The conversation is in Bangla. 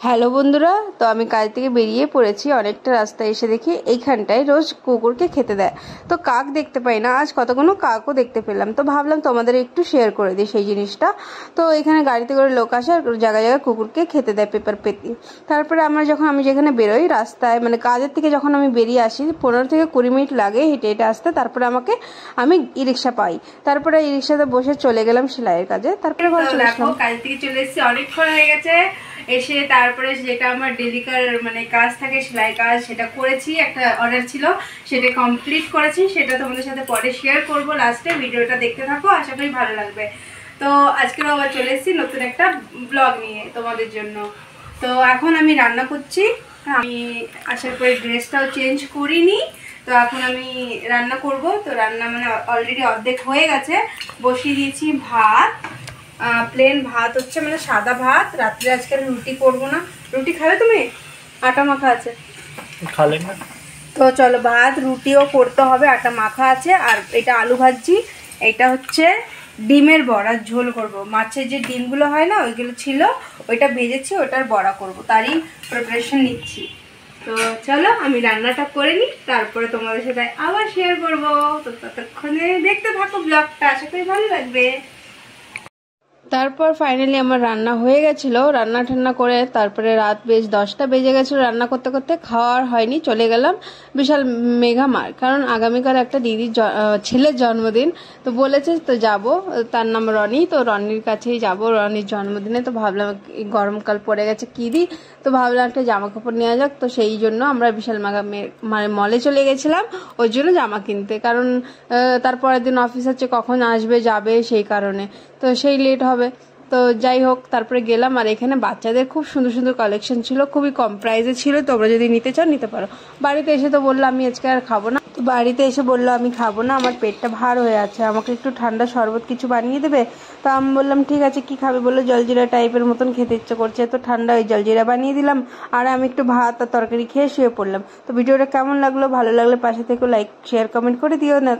হ্যালো বন্ধুরা, তো আমি কাজ থেকে বেরিয়ে পড়েছি। অনেকটা রাস্তায় এসে দেখি এইখানটায় রোজ কুকুরকে খেতে দেয়, তো কাক দেখতে পাই না। আজ কতগুলো কাকও দেখতে পেলাম, তো ভাবলাম তোমাদের একটু শেয়ার করে দিই সেই জিনিসটা। তো এখানে গাড়িতে করে লোক আসে আর জায়গায় জায়গায় কুকুরকে খেতে দেয় পেপার পেতি। তারপরে আমি যেখানে বেরোই রাস্তায়, মানে কাজের থেকে যখন আমি বেরিয়ে আসি 15 থেকে 20 মিনিট লাগে হেঁটে হেঁটে আসতে। তারপরে আমি ই রিক্সা পাই, তারপরে ই রিক্সাতে বসে চলে গেলাম সেলাইয়ের কাজে। তারপরে কাজ থেকে চলে এসেছি, অনেকক্ষণ হয়ে গেছে এসে। তারপরে যেটা আমার ডেলিকার মানে কাজ থাকে সেলাই কাজ, সেটা করেছি। একটা অর্ডার ছিল, সেটা কমপ্লিট করেছি। সেটা তোমাদের সাথে পরে শেয়ার করবো। লাস্টে ভিডিওটা দেখতে থাকো, আশা করি ভালো লাগবে। তো আজকেও আবার চলে এসেছি নতুন একটা ব্লগ নিয়ে তোমাদের জন্য। তো এখন আমি রান্না করছি। আমি আসার পরে ড্রেসটাও চেঞ্জ করিনি, তো এখন আমি রান্না করব। তো রান্না মানে অলরেডি অর্ধেক হয়ে গেছে। বসিয়ে দিয়েছি ভাত, প্লেন ভাত হচ্ছে, মানে সাদা ভাত। রাত্রে আজকে রুটি করবো না। রুটি খাবে তুমি? আটা মাখা আছে, খালে না? তো চলো ভাত রুটিও করতে হবে, আটা মাখা আছে। আর এটা আলু ভাজি, এটা হচ্ছে ডিমের বড়া ঝোল করব। মাছের যে ডিমগুলো হয় না, ওইগুলো ছিল, ওইটা ভেজেছি, ওটার বড়া করব, তারই প্রিপারেশন নিচ্ছি। তো চলো আমি রান্নাটা করে নিই, তারপরে তোমাদের সাথে আবার শেয়ার করবো। তো ততক্ষণে দেখতে থাকো ব্লগটা, আশা করি ভালো লাগবে। তারপর ফাইনালি আমার রান্না হয়ে গেছিলো। রান্না ঠান্না করে তারপরে রাত বেশ 10টা বেজে গেছিলো। রান্না করতে করতে খাওয়ার হয়নি, চলে গেলাম বিশাল মেঘামার, কারণ আগামীকাল একটা দিদির ছেলের জন্মদিন। তো বলেছে, তো যাব। তার নাম রনি, তো রনির কাছেই যাব রনির জন্মদিনে। তো ভাবলাম গরমকাল পড়ে গেছে, কি দিই, তো ভাবলাম একটা জামা কাপড় নেওয়া যাক। তো সেই জন্য আমরা বিশাল মানে মলে চলে গেছিলাম ওই জন্য জামা কিনতে, কারণ তারপরের দিন অফিস আছে, কখন আসবে যাবে সেই কারণে, তো সেই লেট হবে। তো যাই হোক, তারপরে গেলাম। আর এখানে বাচ্চাদের খুব সুন্দর সুন্দর কালেকশন ছিল, খুবই কম প্রাইসে ছিল। তোমরা যদি নিতে চাও নিতে পারো। বাড়িতে এসে তো বললো আমি আজকে আর খাবো না, তো বাড়িতে এসে বললো আমি খাবো না, আমার পেটটা ভার হয়ে আছে, আমাকে একটু ঠান্ডা শরবত কিছু বানিয়ে দেবে। তো আমি বললাম ঠিক আছে, কি খাবে? বললো জলজিরা টাইপের মতন খেতে ইচ্ছে করছে, তো ঠান্ডা ওই জলজিরা বানিয়ে দিলাম। আর আমি একটু ভাত আর তরকারি খেয়ে শুয়ে পড়লাম। তো ভিডিওটা কেমন লাগলো? ভালো লাগলে পাশে থেকে লাইক শেয়ার কমেন্ট করে দিও না।